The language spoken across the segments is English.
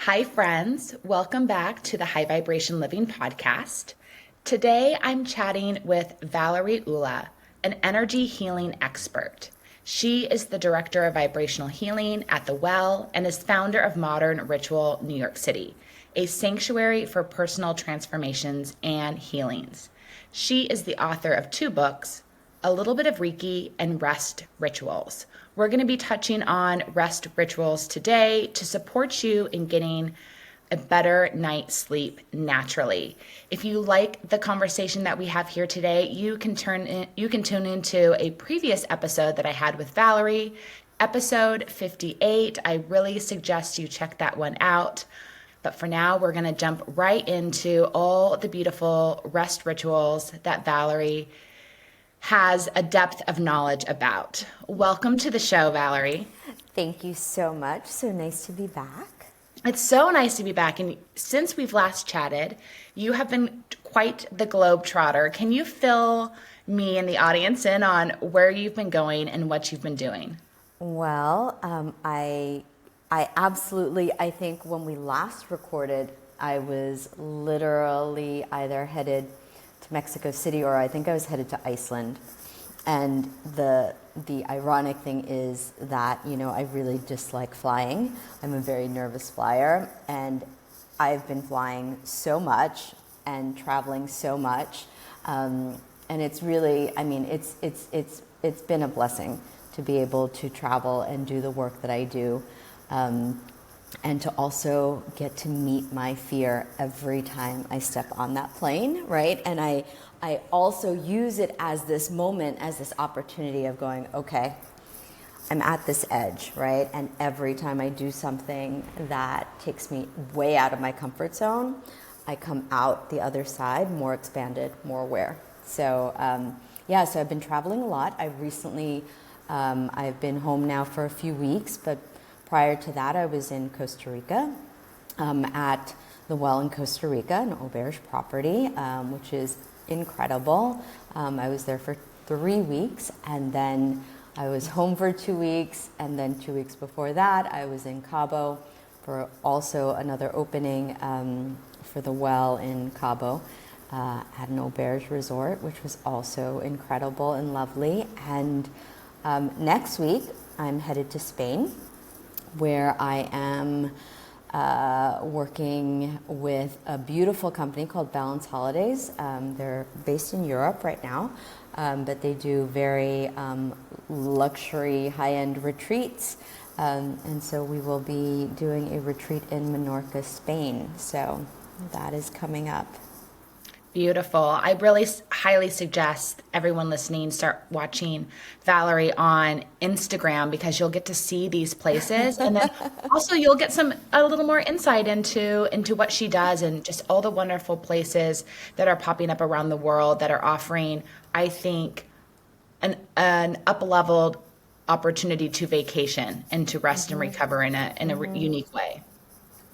Hi, friends. Welcome back to the High Vibration Living podcast. Today, I'm chatting with Valerie Oula, an energy healing expert. She is the Director of Vibrational Healing at The Well and is founder of Modern Ritual New York City, a sanctuary for personal transformations and healings. She is the author of 2 books, A Little Bit of Reiki and Rest Rituals. We're going to be touching on rest rituals today to support you in getting a better night's sleep naturally. If you like the conversation that we have here today, you can tune into a previous episode that I had with Valerie, episode 58. I really suggest you check that one out. But for now, we're going to jump right into all the beautiful rest rituals that Valerie has a depth of knowledge about. Welcome to the show, Valerie. Thank you so much. So nice to be back. It's so nice to be back. And since we've last chatted, you have been quite the globetrotter. Can you fill me and the audience in on where you've been going and what you've been doing? Well, I absolutely, I think when we last recorded, I was literally either headed to Mexico City or I think I was headed to Iceland. And the ironic thing is that, I really dislike flying. I'm a very nervous flyer, and I've been flying so much and traveling so much. And it's really, it's been a blessing to be able to travel and do the work that I do. And to also get to meet my fear every time I step on that plane, right? And I also use it as this moment, as this opportunity of going, okay, I'm at this edge, right? And every time I do something that takes me way out of my comfort zone, I come out the other side more expanded, more aware. So, so I've been traveling a lot. I've been home now for a few weeks, but prior to that, I was in Costa Rica at the Well in Costa Rica, an auberge property, which is incredible. I was there for 3 weeks, and then I was home for 2 weeks, and then 2 weeks before that, I was in Cabo for also another opening for the Well in Cabo at an auberge resort, which was also incredible and lovely. And next week, I'm headed to Spain, where I am working with a beautiful company called Balance Holidays. They're based in Europe right now, but they do very luxury, high-end retreats. And so we will be doing a retreat in Menorca, Spain. So that is coming up. Beautiful. I really highly suggest everyone listening start watching Valerie on Instagram, because you'll get to see these places, and then also you'll get a little more insight into what she does and just all the wonderful places that are popping up around the world that are offering, I think, an up-leveled opportunity to vacation and to rest and recover in a unique way.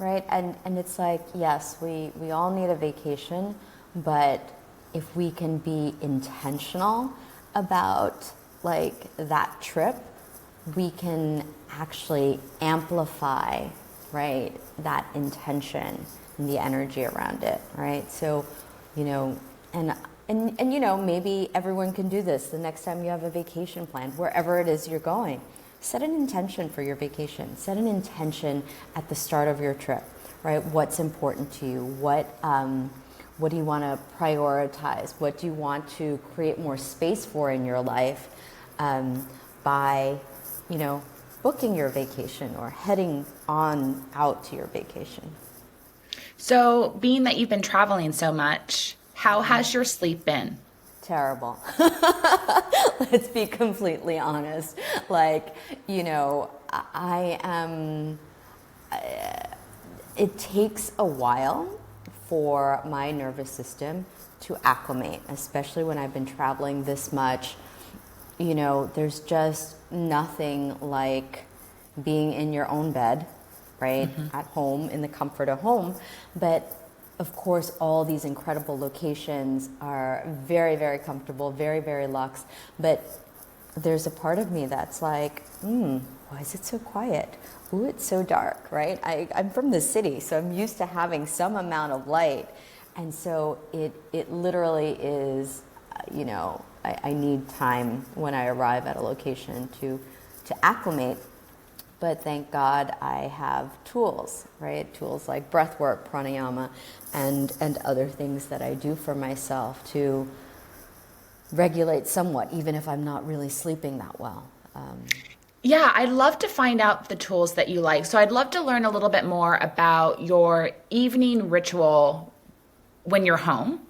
Right. And it's like, yes, we all need a vacation. But if we can be intentional about that trip, we can actually amplify, right, that intention and the energy around it, right? So, and maybe everyone can do this. The next time you have a vacation planned, wherever it is you're going, set an intention for your vacation. Set an intention at the start of your trip, right? What's important to you? What do you want to prioritize? What do you want to create more space for in your life by, booking your vacation or heading on out to your vacation? So, being that you've been traveling so much, how has your sleep been? Terrible. Let's be completely honest. I am, it takes a while for my nervous system to acclimate, especially when I've been traveling this much. There's just nothing like being in your own bed, right? At home, in the comfort of home. But of course, all these incredible locations are very, very comfortable, very, very luxe. But there's a part of me that's like, why is it so quiet? Ooh, it's so dark, right? I'm from the city, so I'm used to having some amount of light. And so it literally is, I need time when I arrive at a location to acclimate. But thank God I have tools, right? Tools like breath work, pranayama, and other things that I do for myself to regulate somewhat, even if I'm not really sleeping that well. Yeah, I'd love to find out the tools that you like. So I'd love to learn a little bit more about your evening ritual when you're home,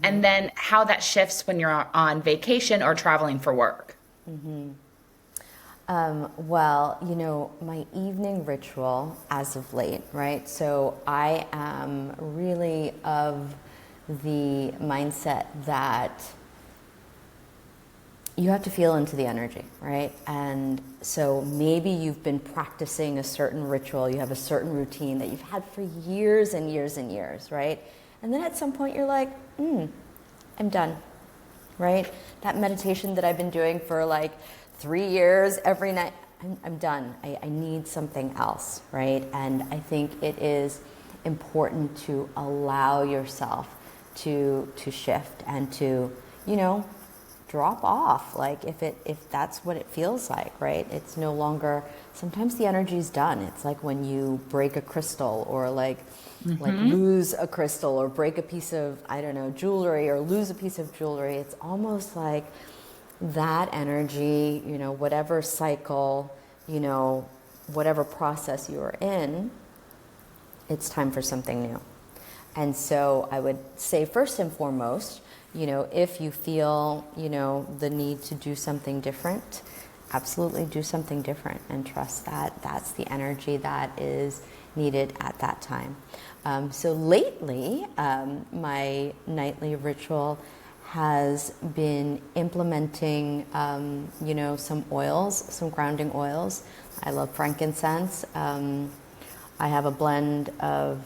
and then how that shifts when you're on vacation or traveling for work. Well, my evening ritual as of late, right? So I am really of the mindset that you have to feel into the energy, right? And so maybe you've been practicing a certain ritual, you have a certain routine that you've had for years and years and years, right? And then at some point you're like, I'm done, right? That meditation that I've been doing for like 3 years every night, I'm done. I need something else, right? And I think it is important to allow yourself to shift and to, drop off, like if that's what it feels like, right? It's no longer, sometimes the energy's done. It's like when you break a crystal or like lose a crystal or break a piece of, I don't know, jewelry or lose a piece of jewelry. It's almost like that energy, whatever cycle, whatever process you are in, it's time for something new. And so I would say first and foremost, if you feel, the need to do something different, absolutely do something different and trust that that's the energy that is needed at that time. So lately, my nightly ritual has been implementing, some oils, some grounding oils. I love frankincense. I have a blend of,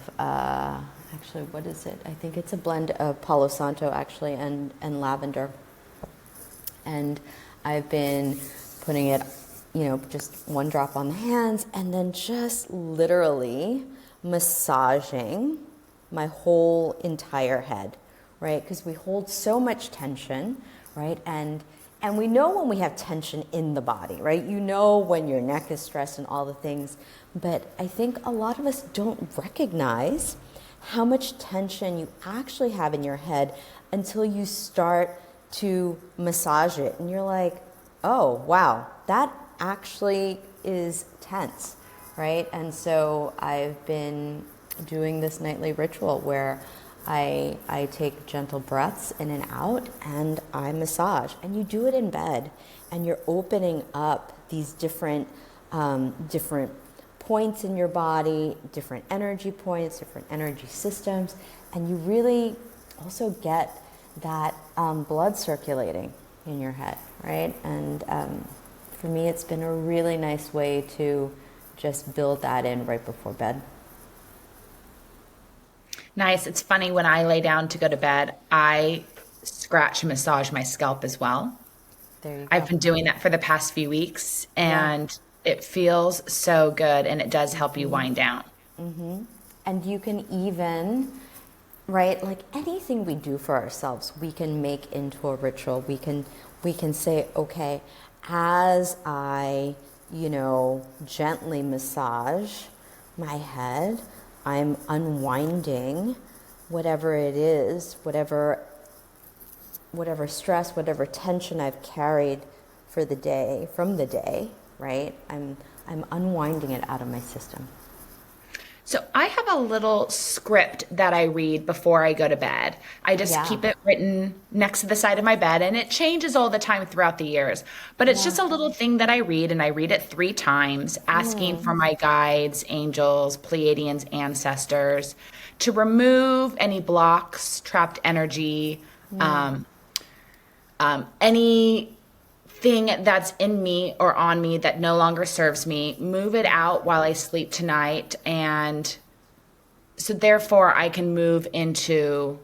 actually, what is it? I think it's a blend of Palo Santo, actually, and lavender. And I've been putting it, just one drop on the hands, and then just literally massaging my whole entire head, right? Because we hold so much tension, right? And we know when we have tension in the body, right? When your neck is stressed and all the things. But I think a lot of us don't recognize how much tension you actually have in your head until you start to massage it. And you're like, oh, wow, that actually is tense, right? And so I've been doing this nightly ritual where I take gentle breaths in and out and I massage. And you do it in bed and you're opening up these different points in your body, different energy points, different energy systems, and you really also get that blood circulating in your head, right? And for me, it's been a really nice way to just build that in right before bed. Nice. It's funny, when I lay down to go to bed, I scratch and massage my scalp as well. There you go. I've been doing that for the past few weeks, and it feels so good, and it does help you wind down. And you can even, right, like anything we do for ourselves, we can make into a ritual. We can say, okay, as I, gently massage my head, I'm unwinding whatever it is, whatever stress, whatever tension I've carried from the day, right? I'm unwinding it out of my system. So I have a little script that I read before I go to bed. I just keep it written next to the side of my bed, and it changes all the time throughout the years. But it's just a little thing that I read, and I read it 3 times, asking for my guides, angels, Pleiadians, ancestors, to remove any blocks, trapped energy, anything that's in me or on me that no longer serves me, move it out while I sleep tonight. And so therefore I can move into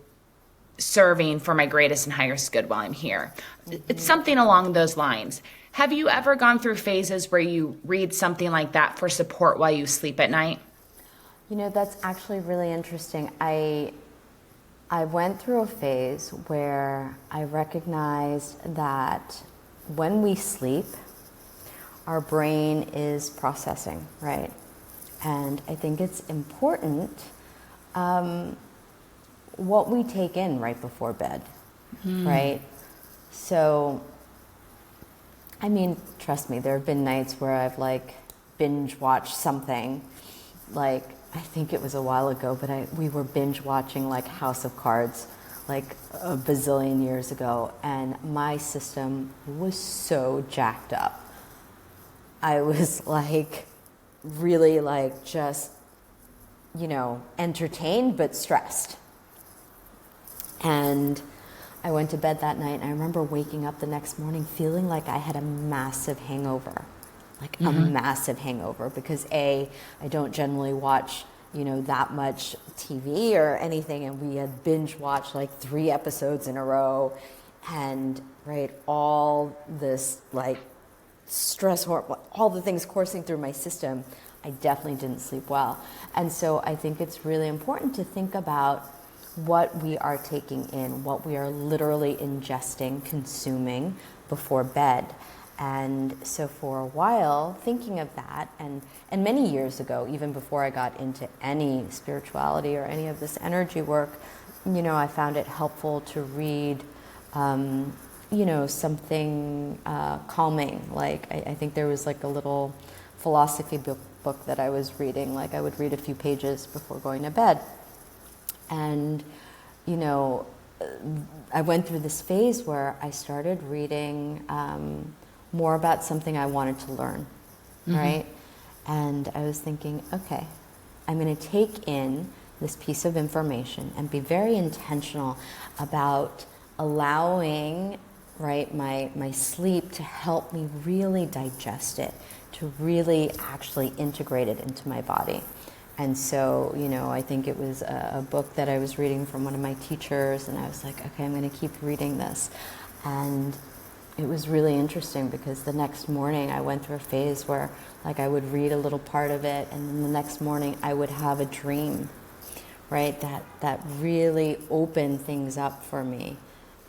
serving for my greatest and highest good while I'm here. It's something along those lines. Have you ever gone through phases where you read something like that for support while you sleep at night? You know, that's actually really interesting. I went through a phase where I recognized that when we sleep, our brain is processing, right? And I think it's important what we take in right before bed, right? So, I mean, trust me, there have been nights where I've like binge watched something, like I think it was a while ago, but we were binge watching like House of Cards like a bazillion years ago, and my system was so jacked up. I was like really like just, you know, entertained but stressed. And I went to bed that night and I remember waking up the next morning feeling like I had a massive hangover. Like a massive hangover because I don't generally watch, you know, that much TV or anything, and we had binge watched like 3 episodes in a row, and right, all this like stress hormone, all the things coursing through my system, I definitely didn't sleep well. And so I think it's really important to think about what we are taking in, what we are literally ingesting, consuming before bed. And so for a while, thinking of that, and many years ago, even before I got into any spirituality or any of this energy work, you know, I found it helpful to read, you know, something calming. Like I think there was like a little philosophy book that I was reading. Like I would read a few pages before going to bed. And, you know, I went through this phase where I started reading more about something I wanted to learn, right? And I was thinking, okay, I'm going to take in this piece of information and be very intentional about allowing, right, my sleep to help me really digest it, to really actually integrate it into my body. And so, you know, I think it was a book that I was reading from one of my teachers, and I was like, okay, I'm going to keep reading this. And it was really interesting because the next morning I went through a phase where like I would read a little part of it, and then the next morning I would have a dream, right, that really opened things up for me.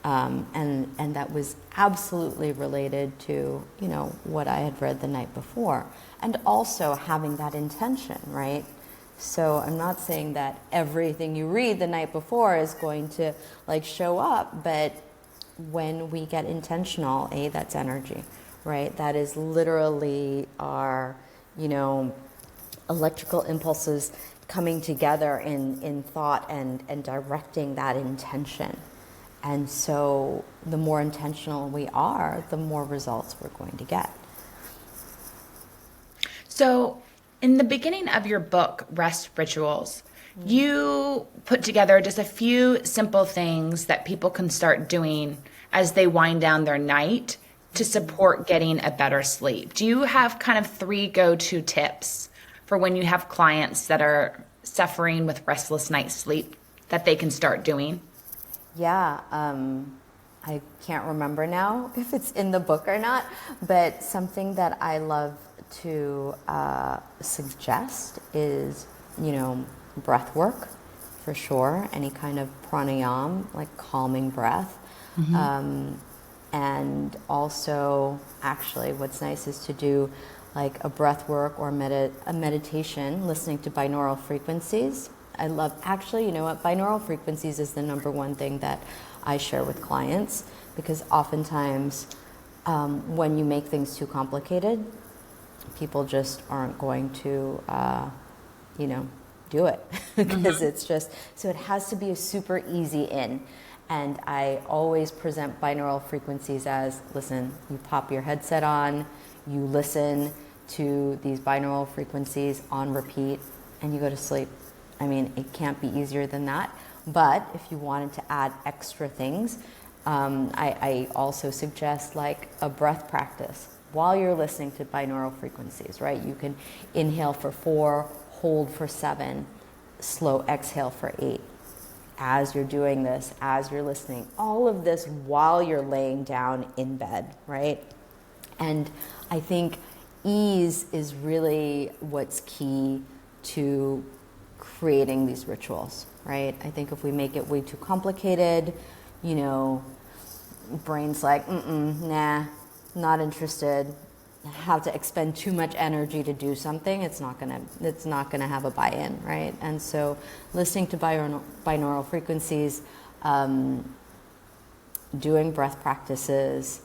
And that was absolutely related to, you know, what I had read the night before. And also having that intention, right? So I'm not saying that everything you read the night before is going to like show up, but when we get intentional, that's energy, right? That is literally our, you know, electrical impulses coming together in thought and directing that intention. And so the more intentional we are, the more results we're going to get. So in the beginning of your book, Rest Rituals, you put together just a few simple things that people can start doing as they wind down their night to support getting a better sleep. Do you have kind of 3 go-to tips for when you have clients that are suffering with restless night sleep that they can start doing? Yeah, I can't remember now if it's in the book or not, but something that I love to suggest is, you know, breath work for sure, any kind of pranayama, like calming breath. And also, actually, what's nice is to do like a breath work or a meditation, listening to binaural frequencies. I love, actually, you know what, binaural frequencies is the #1 thing that I share with clients, because oftentimes when you make things too complicated, people just aren't going to, you know, do it because it's just, so it has to be a super easy in. And I always present binaural frequencies as, listen, you pop your headset on, you listen to these binaural frequencies on repeat, and you go to sleep. I mean, it can't be easier than that. But if you wanted to add extra things, I also suggest like a breath practice while you're listening to binaural frequencies, right? You can inhale for 4, hold for 7, slow exhale for 8. As you're doing this, as you're listening, all of this while you're laying down in bed, right? And I think ease is really what's key to creating these rituals, right? I think if we make it way too complicated, you know, brain's like, nah, not interested. Have to expend too much energy to do something, it's not gonna have a buy-in, right? And so listening to binaural frequencies, doing breath practices,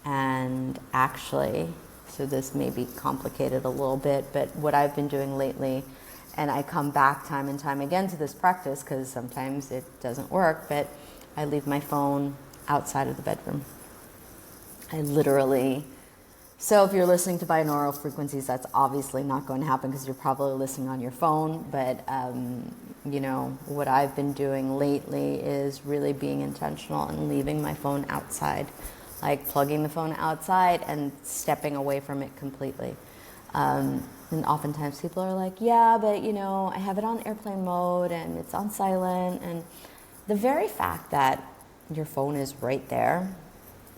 and actually, so this may be complicated a little bit, but what I've been doing lately, and I come back time and time again to this practice because sometimes it doesn't work, but I leave my phone outside of the bedroom. I literally, so if you're listening to binaural frequencies, that's obviously not going to happen because you're probably listening on your phone, but you know, what I've been doing lately is really being intentional and leaving my phone outside, like plugging the phone outside and stepping away from it completely. And oftentimes people are like, yeah, but you know, I have it on airplane mode and it's on silent. And the very fact that your phone is right there,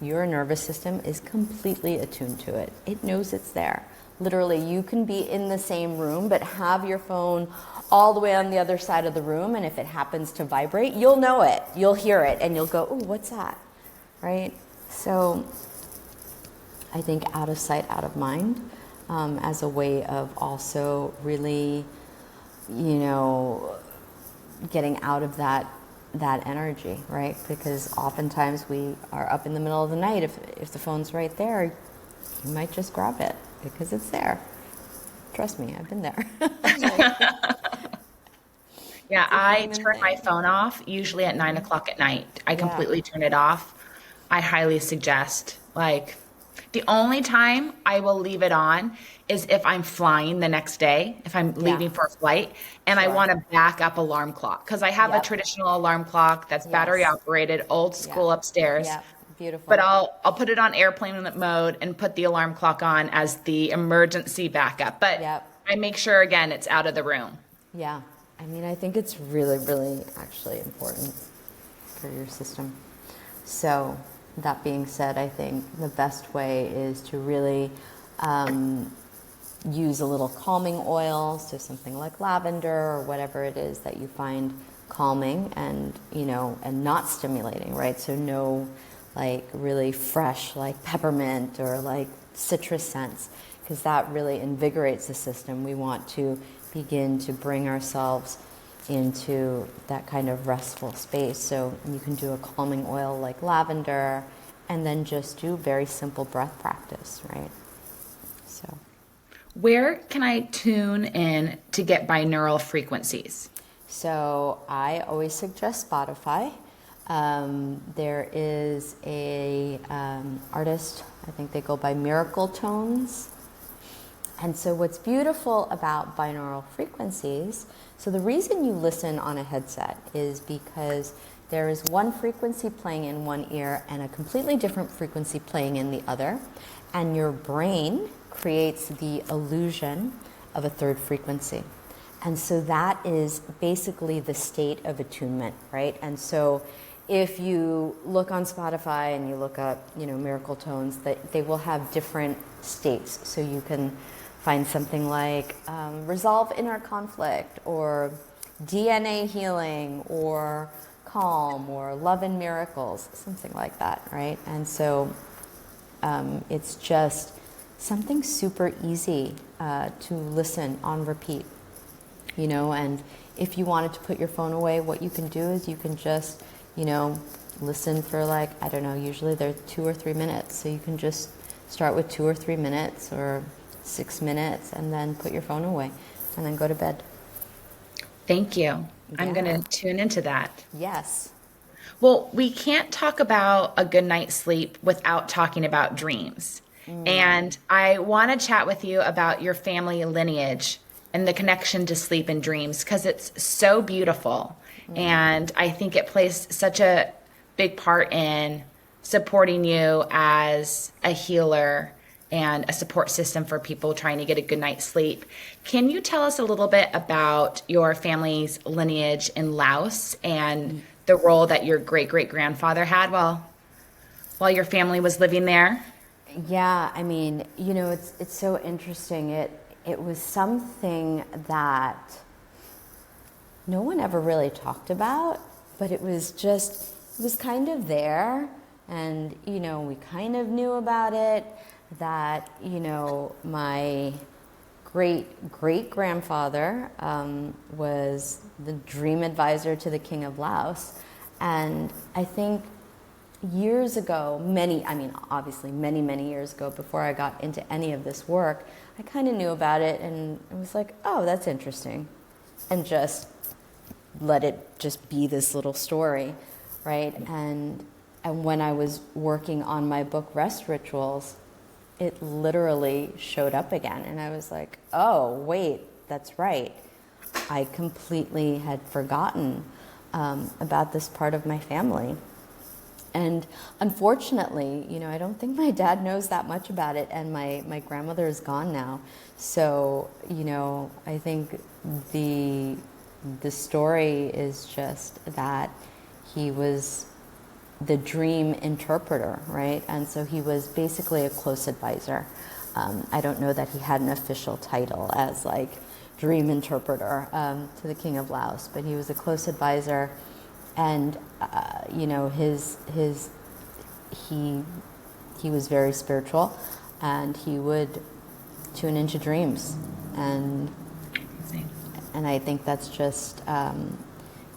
your nervous system is completely attuned to it. It knows it's there. Literally, you can be in the same room, but have your phone all the way on the other side of the room, and if it happens to vibrate, you'll know it. You'll hear it, and you'll go, "Ooh, what's that?" Right? So I think out of sight, out of mind, as a way of also really, you know, getting out of that energy, right? Because oftentimes we are up in the middle of the night. If the phone's right there, you might just grab it because it's there. Trust me, I've been there. Yeah, I turn my phone off usually at 9 o'clock at night. I Yeah. completely turn it off. I highly suggest, like, the only time I will leave it on is if I'm flying the next day, if I'm leaving for a flight, and I Sure. want a backup alarm clock. Because I have a Yep. traditional alarm clock that's battery Yes. operated, old Yeah. school upstairs. Yeah. Beautiful. But I'll put it on airplane mode and put the alarm clock on as the emergency backup. But Yep. I make sure again it's out of the room. Yeah. I mean, I think it's really, really actually important for your system. So that being said, I think the best way is to really use a little calming oil, so something like lavender or whatever it is that you find calming and, you know, and not stimulating, right? So no like really fresh like peppermint or like citrus scents, because that really invigorates the system. We want to begin to bring ourselves into that kind of restful space. So you can do a calming oil like lavender and then just do very simple breath practice, right? So Where can I tune in to get binaural frequencies? So I always suggest Spotify. There is a artist, I think they go by Miracle Tones. And so what's beautiful about binaural frequencies, so the reason you listen on a headset is because there is one frequency playing in one ear and a completely different frequency playing in the other. And your brain creates the illusion of a third frequency. And so that is basically the state of attunement, right? And so if you look on Spotify and you look up, you know, Miracle Tones, that they will have different states. So you can find something like resolve inner conflict or DNA healing or calm or love and miracles, something like that, right? And so it's just something super easy to listen on repeat, you know, and if you wanted to put your phone away, what you can do is you can just, you know, listen for like, I don't know, usually they're 2 or 3 minutes. So you can just start with 2 or 3 minutes or 6 minutes and then put your phone away and then go to bed. Thank you. I'm Yeah. going to tune into that. Yes. Well, we can't talk about a good night's sleep without talking about dreams. And I want to chat with you about your family lineage and the connection to sleep and dreams because it's so beautiful. And I think it plays such a big part in supporting you as a healer and a support system for people trying to get a good night's sleep. Can you tell us a little bit about your family's lineage in Laos and the role that your great-great-grandfather had while your family was living there? Yeah, I mean, it's so interesting. It was something that no one ever really talked about, but it was kind of there, and we kind of knew about it. That my great great grandfather was the dream advisor to the King of Laos, and I think years ago, obviously many years ago, before I got into any of this work, I kind of knew about it, and it was like, oh, that's interesting, and just let it just be this little story, right? And when I was working on my book Rest Rituals, it literally showed up again, and I was like, oh wait, that's right, I completely had forgotten about this part of my family. And unfortunately, I don't think my dad knows that much about it, and my grandmother is gone now. So, I think the story is just that he was the dream interpreter, right? And so he was basically a close advisor. I don't know that he had an official title as like dream interpreter to the King of Laos, but he was a close advisor. And he was very spiritual, and he would tune into dreams, and I think that's just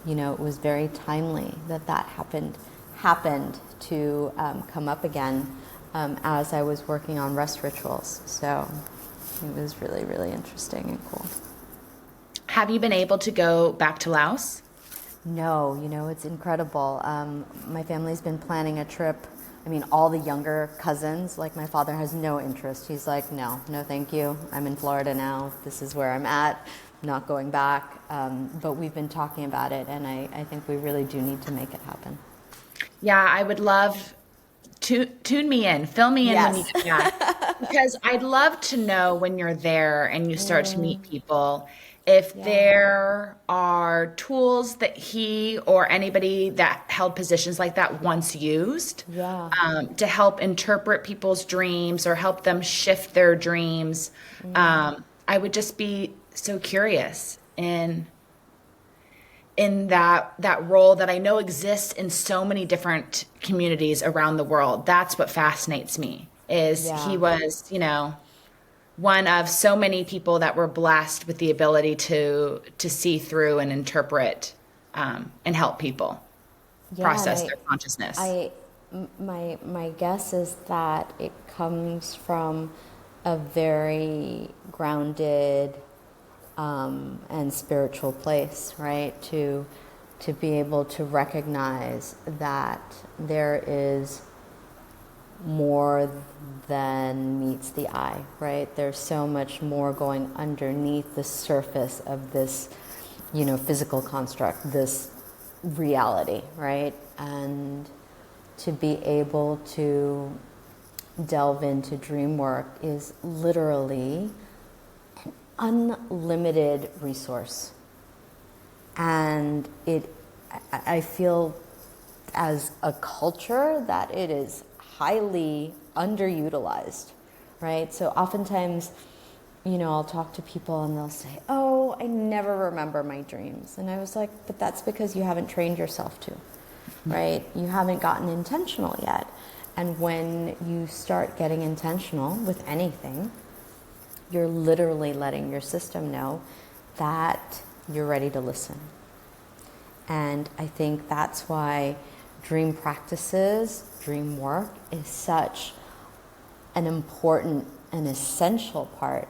it was very timely that happened to come up again as I was working on Rest Rituals. So it was really, really interesting and cool. Have you been able to go back to Laos? No, it's incredible. My family's been planning a trip. I mean, all the younger cousins, like my father has no interest. He's like, no, thank you. I'm in Florida now. This is where I'm at. I'm not going back. But we've been talking about it, and I think we really do need to make it happen. Yeah, I would love to tune me in, fill me in when you Yes. get back, because I'd love to know when you're there and you start to meet people, if there are tools that he or anybody that held positions like that once used to help interpret people's dreams or help them shift their dreams. I would just be so curious in that role that I know exists in so many different communities around the world. That's what fascinates me, is he was, one of so many people that were blessed with the ability to see through and interpret and help people process their consciousness. My guess is that it comes from a very grounded and spiritual place, right? To be able to recognize that there is more than meets the eye, right? There's so much more going underneath the surface of this, physical construct, this reality, right? And to be able to delve into dream work is literally an unlimited resource. And I feel as a culture that it is highly underutilized, right? So oftentimes, I'll talk to people and they'll say, oh, I never remember my dreams. And I was like, but that's because you haven't trained yourself to, right? You haven't gotten intentional yet. And when you start getting intentional with anything, you're literally letting your system know that you're ready to listen. And I think that's why dream practices, dream work is such an important and essential part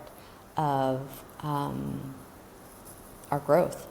of our growth.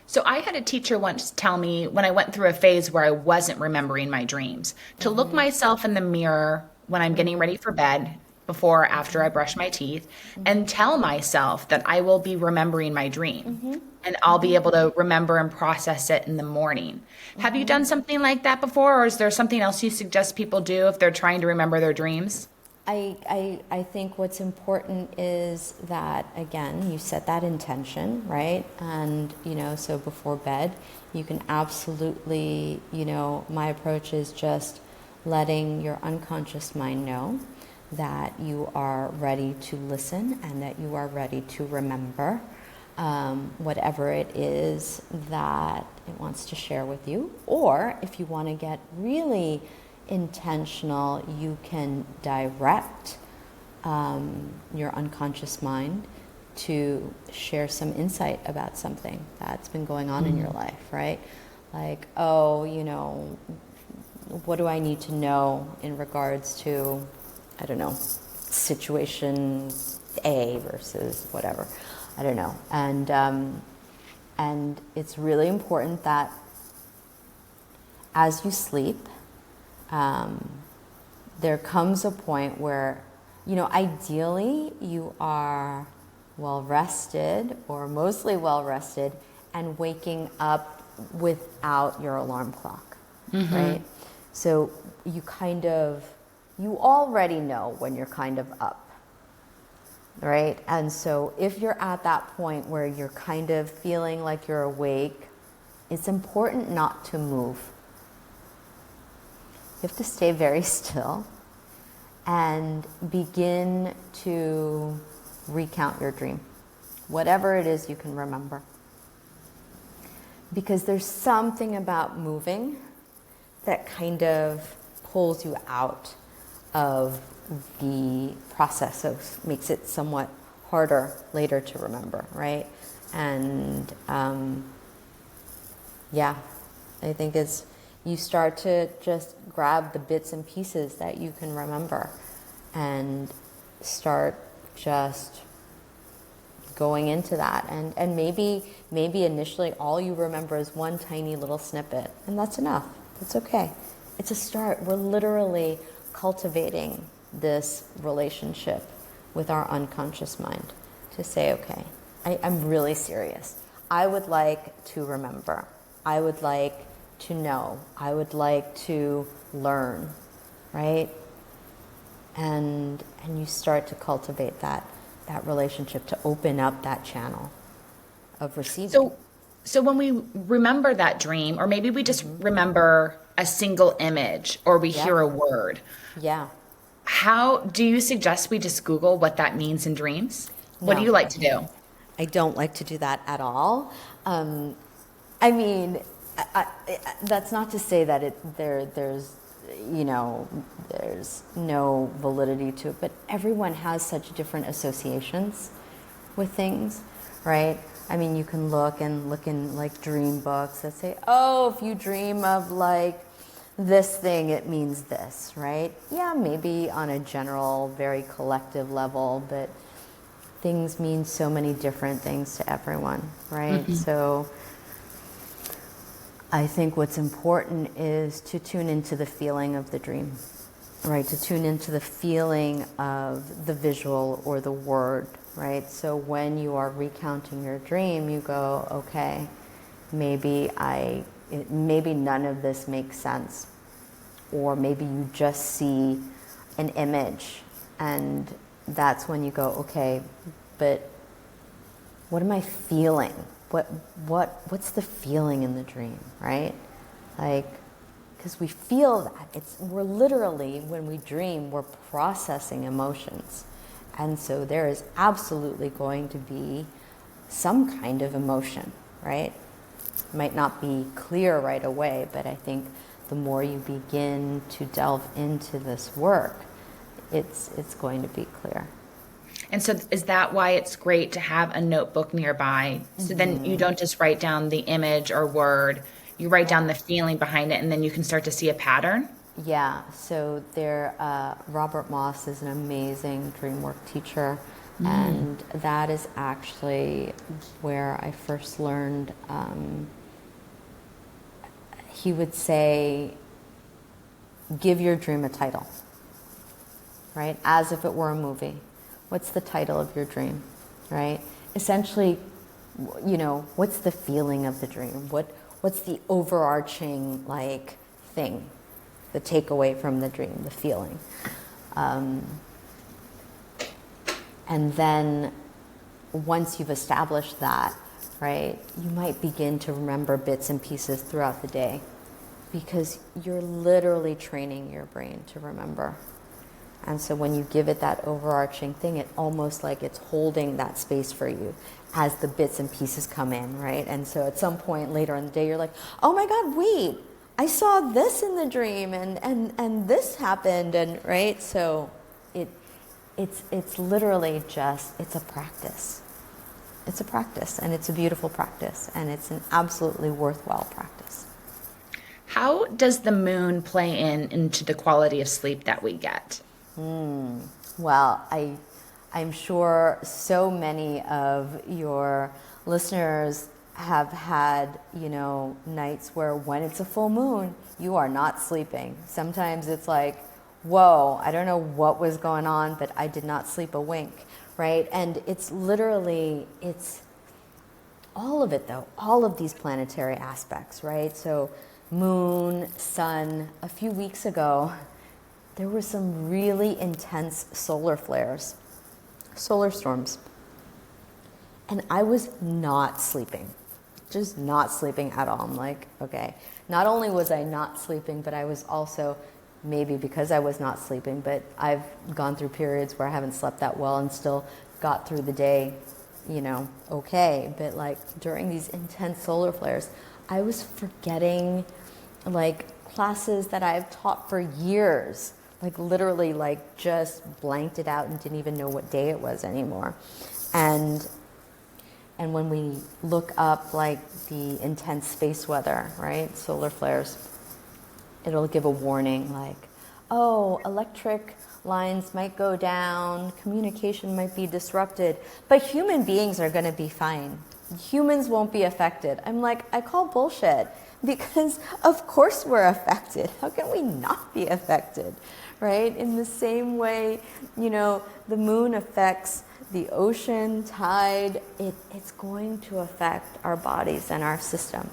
So I had a teacher once tell me, when I went through a phase where I wasn't remembering my dreams, to look myself in the mirror when I'm getting ready for bed, before or after I brush my teeth, and tell myself that I will be remembering my dream, and I'll be able to remember and process it in the morning. Have you done something like that before, or is there something else you suggest people do if they're trying to remember their dreams? I think what's important is that, again, you set that intention, right? And, so before bed, you can absolutely, my approach is just letting your unconscious mind know that you are ready to listen and that you are ready to remember whatever it is that it wants to share with you. Or if you want to get really intentional, you can direct your unconscious mind to share some insight about something that's been going on in your life, right? Like, oh, what do I need to know in regards to, I don't know, situation A versus whatever, I don't know. And it's really important that as you sleep, there comes a point where, ideally you are well rested or mostly well rested and waking up without your alarm clock, right? So you already know when you're kind of up, right? And so if you're at that point where you're kind of feeling like you're awake, it's important not to move. You have to stay very still and begin to recount your dream, whatever it is you can remember. Because there's something about moving that kind of pulls you out of the process, so makes it somewhat harder later to remember, right? And I think as you start to just grab the bits and pieces that you can remember and start just going into that, and maybe initially all you remember is one tiny little snippet, and that's enough. That's okay. It's a start. We're literally cultivating this relationship with our unconscious mind to say, okay, I'm really serious. I would like to remember. I would like to know. I would like to learn, right? And you start to cultivate that relationship, to open up that channel of receiving. So when we remember that dream, or maybe we just remember a single image, or we hear a word. Yeah. How do you suggest we just Google what that means in dreams? What do you like to do? I don't like to do that at all. That's not to say that there's no validity to it, but everyone has such different associations with things, right? I mean, you can look in like dream books that say, oh, if you dream of like this thing, it means this, right? Yeah, maybe on a general, very collective level, but things mean so many different things to everyone, right? So I think what's important is to tune into the feeling of the dream, right? To tune into the feeling of the visual or the word, right? So when you are recounting your dream, you go, okay, maybe none of this makes sense. Or maybe you just see an image, and that's when you go, okay, but what am I feeling? What's the feeling in the dream, right? Like, because we feel that. We're literally, when we dream, we're processing emotions. And so there is absolutely going to be some kind of emotion, right? It might not be clear right away, but I think the more you begin to delve into this work, it's going to be clear. And so is that why it's great to have a notebook nearby? So then you don't just write down the image or word, you write down the feeling behind it, and then you can start to see a pattern? Yeah, so Robert Moss is an amazing dream work teacher, and that is actually where I first learned. He would say, give your dream a title, right? As if it were a movie. What's the title of your dream, right? Essentially, what's the feeling of the dream? What's the overarching thing, the takeaway from the dream, the feeling? And then once you've established that, right, you might begin to remember bits and pieces throughout the day. because you're literally training your brain to remember. And so when you give it that overarching thing, it almost like it's holding that space for you as the bits and pieces come in, right? And so at some point later in the day, you're like, oh my God, wait, I saw this in the dream and this happened, and right? So it's literally just, it's a practice. It's a practice, and it's a beautiful practice, and it's an absolutely worthwhile practice. How does the moon play into the quality of sleep that we get? Well, I'm sure so many of your listeners have had, nights where when it's a full moon, you are not sleeping. Sometimes it's like, whoa, I don't know what was going on, but I did not sleep a wink, right? And it's literally, it's all of it though, all of these planetary aspects, right? So moon, sun, a few weeks ago, there were some really intense solar flares, solar storms. And I was not sleeping, just not sleeping at all. I'm like, okay, not only was I not sleeping, but I was also, maybe because I was not sleeping, but I've gone through periods where I haven't slept that well and still got through the day, okay. But like during these intense solar flares, I was forgetting like classes that I've taught for years. Like literally like just blanked it out and didn't even know what day it was anymore. And when we look up like the intense space weather, right, solar flares, it'll give a warning like, oh, electric lines might go down, communication might be disrupted, but human beings are going to be fine. Humans won't be affected. I'm like, I call bullshit, because of course we're affected. How can we not be affected, right? In the same way, the moon affects the ocean, tide, it's going to affect our bodies and our system.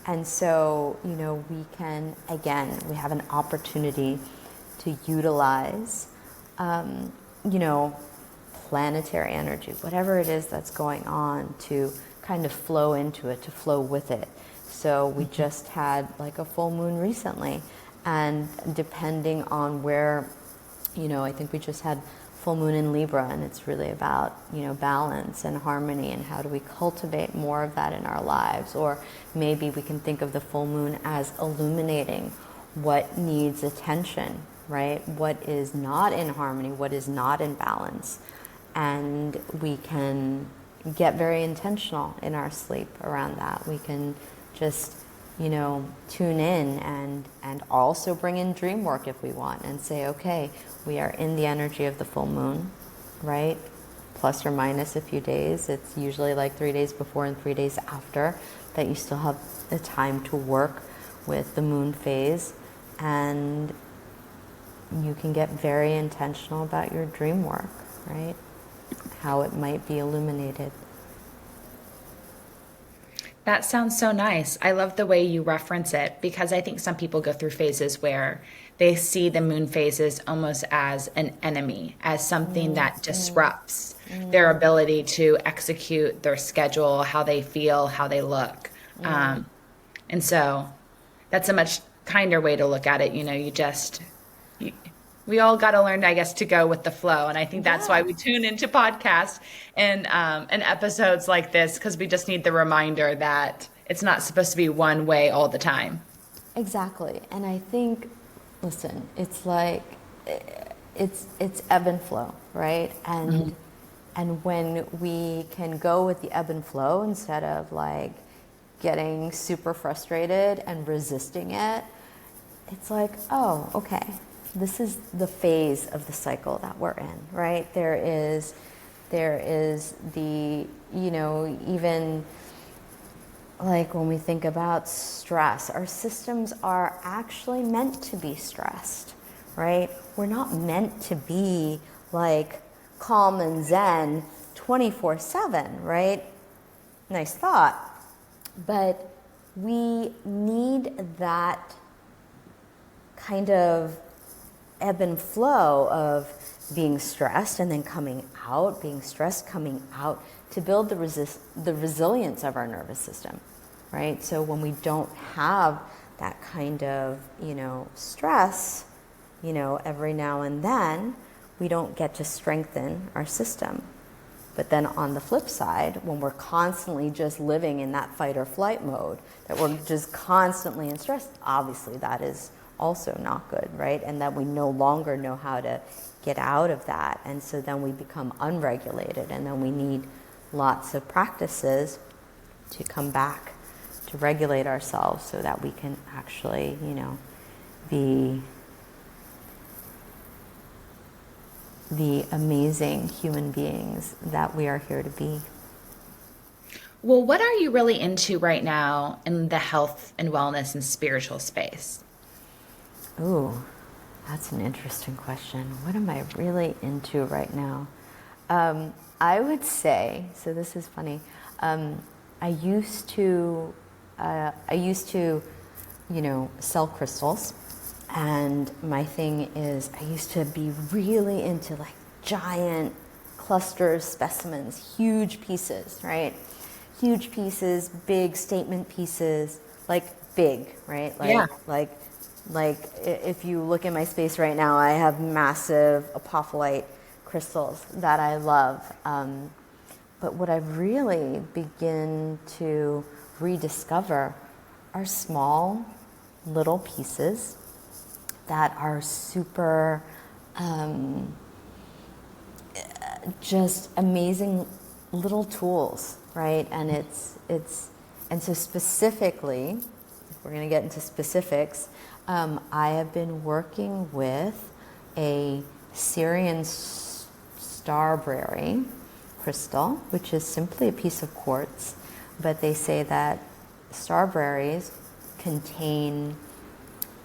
And so, we can, again, we have an opportunity to utilize, planetary energy, whatever it is that's going on, to kind of flow into it, to flow with it. So we just had like a full moon recently, and depending on where, I think we just had full moon in Libra, and it's really about, balance and harmony, and how do we cultivate more of that in our lives. Or maybe we can think of the full moon as illuminating what needs attention, right? What is not in harmony, what is not in balance. And we can get very intentional in our sleep around that. We can just, tune in and also bring in dream work if we want, and say, okay, we are in the energy of the full moon, right? Plus or minus a few days. It's usually like 3 days before and 3 days after that you still have the time to work with the moon phase. And you can get very intentional about your dream work, right? How it might be illuminated. That sounds so nice. I love the way you reference it, because I think some people go through phases where they see the moon phases almost as an enemy, as something that disrupts their ability to execute their schedule, how they feel, how they look. And so that's a much kinder way to look at it. We all got to learn, I guess, to go with the flow. And I think that's why we tune into podcasts and episodes like this, because we just need the reminder that it's not supposed to be one way all the time. Exactly. And I think, listen, it's like, it's ebb and flow, right? And when we can go with the ebb and flow instead of like getting super frustrated and resisting it, it's like, oh, okay. This is the phase of the cycle that we're in, right? There is the, even like when we think about stress, our systems are actually meant to be stressed, right? We're not meant to be like calm and zen 24/7, right? Nice thought. But we need that kind of ebb and flow of being stressed and then coming out, being stressed, coming out, to build the resilience of our nervous system, right? So when we don't have that kind of, stress, every now and then, we don't get to strengthen our system. But then on the flip side, when we're constantly just living in that fight or flight mode, that we're just constantly in stress, obviously that is also not good, right? And that we no longer know how to get out of that. And so then we become unregulated, and then we need lots of practices to come back to regulate ourselves so that we can actually, be the amazing human beings that we are here to be. Well, what are you really into right now in the health and wellness and spiritual space? Ooh, that's an interesting question. What am I really into right now? I would say, so this is funny. I used to, sell crystals. And my thing is, I used to be really into like giant clusters, specimens, huge pieces, right? Huge pieces, big statement pieces, like big, right? Like if you look in my space right now, I have massive apophyllite crystals that I love. But what I really begin to rediscover are small little pieces that are super, just amazing little tools, right? And and so specifically, if we're gonna get into specifics, I have been working with a Syrian starberry crystal, which is simply a piece of quartz, but they say that starberries contain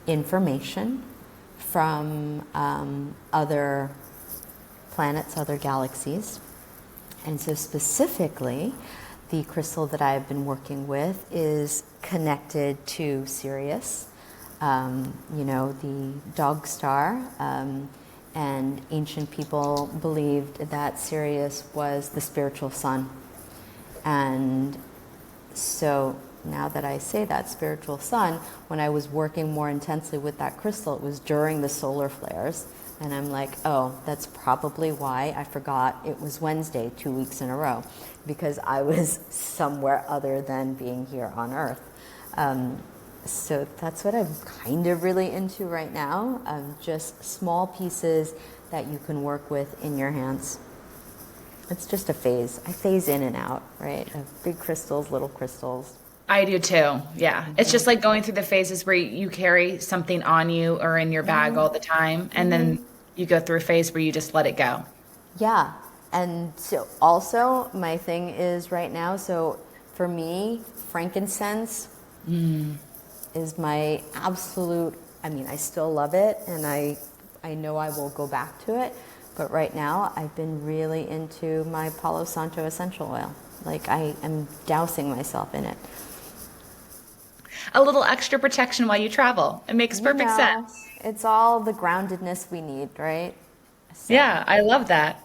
information from other planets, other galaxies. And so specifically, the crystal that I've been working with is connected to Sirius, the dog star. And ancient people believed that Sirius was the spiritual sun. And so now that I say that, spiritual sun, when I was working more intensely with that crystal, it was during the solar flares. And I'm like, oh, that's probably why I forgot it was Wednesday 2 weeks in a row, because I was somewhere other than being here on Earth. So that's what I'm kind of really into right now, just small pieces that you can work with in your hands. It's just a phase. I phase in and out, right? Of big crystals, little crystals. I do too. Yeah. It's just like going through the phases where you carry something on you or in your bag all the time. And then you go through a phase where you just let it go. Yeah. And so also my thing is right now, so for me, frankincense is my absolute, I still love it, and I know I will go back to it. But right now I've been really into my Palo Santo essential oil. Like I am dousing myself in it. A little extra protection while you travel. It makes perfect sense. It's all the groundedness we need, right? So. Yeah, I love that.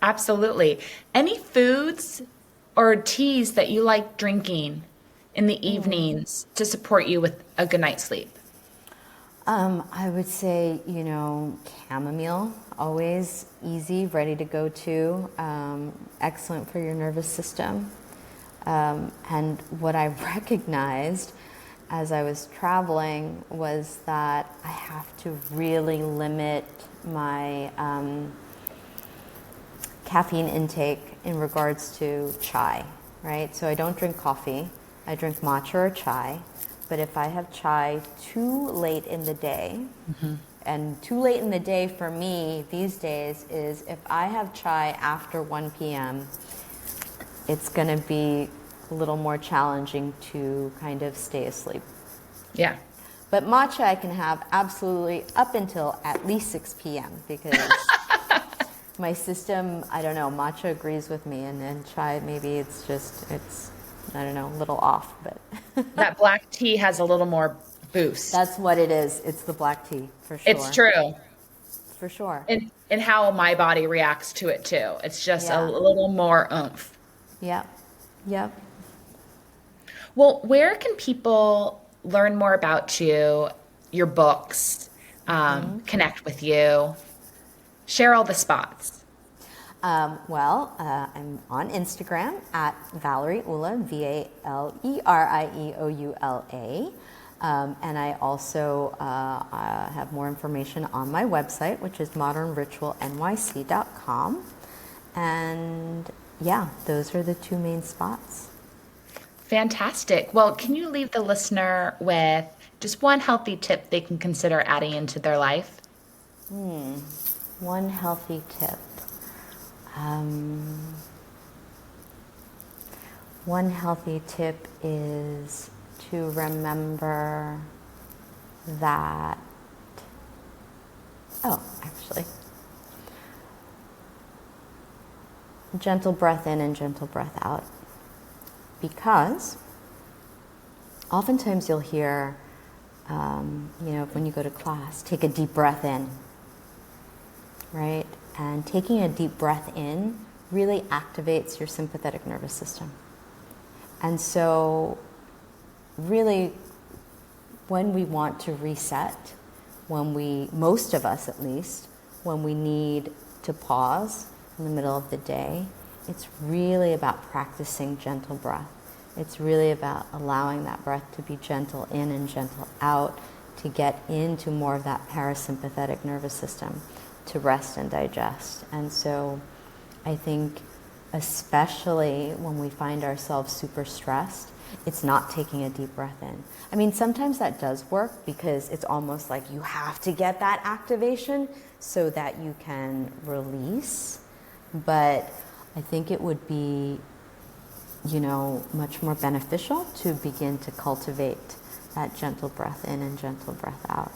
Absolutely. Any foods or teas that you like drinking in the evenings to support you with a good night's sleep? I would say, chamomile, always easy, ready to go to, excellent for your nervous system. And what I recognized as I was traveling was that I have to really limit my caffeine intake in regards to chai, right? So I don't drink coffee. I drink matcha or chai. But if I have chai too late in the day, and too late in the day for me these days is if I have chai after 1 p.m., it's going to be a little more challenging to kind of stay asleep. Yeah. But matcha I can have absolutely up until at least 6 p.m. because my system, I don't know, matcha agrees with me, and then chai maybe it's I don't know, a little off, but That black tea has a little more boost. that's what it is. It's the black tea for sure. It's true. For sure. And how my body reacts to it too. It's just a Yeah. little more oomph. Yep. Yep. Well, where can people learn more about you, your books, connect with you, share all the spots. I'm on Instagram at Valerie Oula, VALERIEOULA. And I also have more information on my website, which is modernritualnyc.com. And yeah, those are the two main spots. Fantastic. Well, can you leave the listener with just one healthy tip they can consider adding into their life? One healthy tip. One healthy tip is to remember that, gentle breath in and gentle breath out. Because oftentimes you'll hear, when you go to class, take a deep breath in, right? And taking a deep breath in really activates your sympathetic nervous system. And so really, when we want to reset, most of us at least, when we need to pause in the middle of the day, it's really about practicing gentle breath. It's really about allowing that breath to be gentle in and gentle out, to get into more of that parasympathetic nervous system, to rest and digest. And so I think especially when we find ourselves super stressed, it's not taking a deep breath in. I mean, sometimes that does work because it's almost like you have to get that activation so that you can release. But I think it would be, much more beneficial to begin to cultivate that gentle breath in and gentle breath out.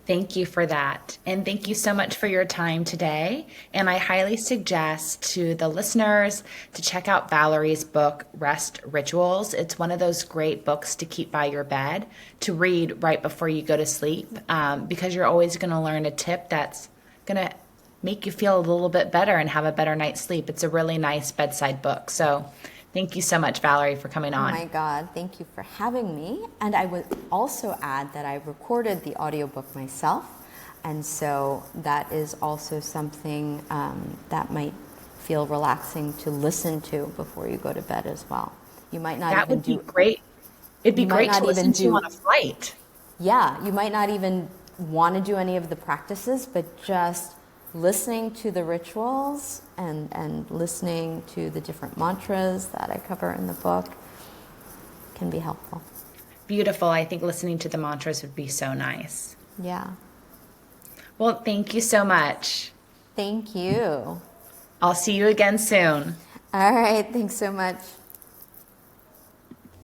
Thank you for that. And thank you so much for your time today. And I highly suggest to the listeners to check out Valerie's book, Rest Rituals. It's one of those great books to keep by your bed, to read right before you go to sleep, because you're always going to learn a tip that's going to make you feel a little bit better and have a better night's sleep. It's a really nice bedside book. So thank you so much, Valerie, for coming on. Oh my God, thank you for having me. And I would also add that I recorded the audiobook myself. And so that is also something that might feel relaxing to listen to before you go to bed as well. You might not That even would be great. It'd be great to listen to on a flight. Yeah, you might not even want to do any of the practices, but just listening to the rituals and listening to the different mantras that I cover in the book can be helpful. Beautiful. I think listening to the mantras would be so nice. Yeah. Well, thank you so much. Thank you. I'll see you again soon. All right. Thanks so much.